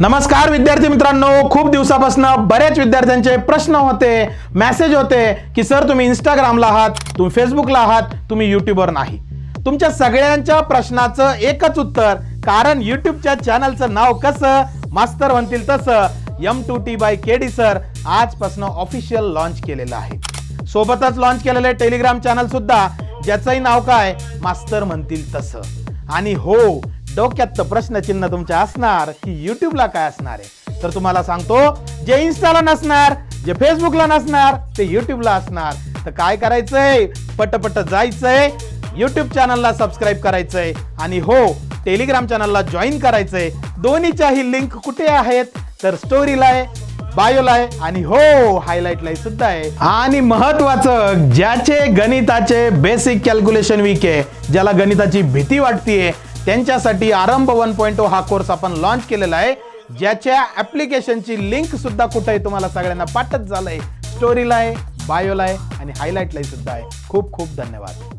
नमस्कार विद्यार्थी मित्रांनो, खूप दिवसापासून बरेच विद्यार्थ्यांचे प्रश्न होते, मेसेज होते की सर तुम्ही इंस्टाग्रामला आहात, तुम्ही फेसबुकला आहात, तुम्ही यूट्यूबवर नाही. तुमच्या सगळ्यांच्या प्रश्नाचं एकच उत्तर, कारण यूट्यूबच्या चॅनलचं नाव कसं मास्तर म्हणतील तसं M2T by KD सर आजपासून ऑफिशियल लॉन्च केलेलं आहे. सोबतच लॉन्च केलेले टेलिग्राम चॅनल सुद्धा, ज्याचंही नाव काय मास्तर म्हणतील तसं. आणि हो, डोक्यात प्रश्नचिन्ह तुमच्या असणार की यूट्यूबला काय असणार आहे. तर तुम्हाला सांगतो, जे इन्स्टाला नसणार, जे फेसबुकला नसणार, ते यूट्यूबला असणार. तर काय करायचंय, पटपट जायचंय, यूट्यूब चॅनलला सबस्क्राईब करायचंय आणि हो, टेलिग्राम चॅनलला जॉईन करायचंय. दोन्हीच्याही लिंक कुठे आहेत, तर स्टोरीला आहे, बायोला आहे आणि हो, हायलाइटला सुद्धा आहे. आणि महत्वाचं, ज्याचे गणिताचे बेसिक कॅल्क्युलेशन वीक आहे, ज्याला गणिताची भीती वाटतेय, त्यांच्यासाठी आरंभ 1.0 हा कोर्स आपण लॉन्च केलेला आहे, ज्याच्या ऍप्लिकेशनची लिंक सुद्धा कुठे आहे तुम्हाला सगळ्यांना पाठच झालंय. स्टोरीला आहे, बायोला आहे आणि हायलाइटला सुद्धा आहे. खूप खूप धन्यवाद.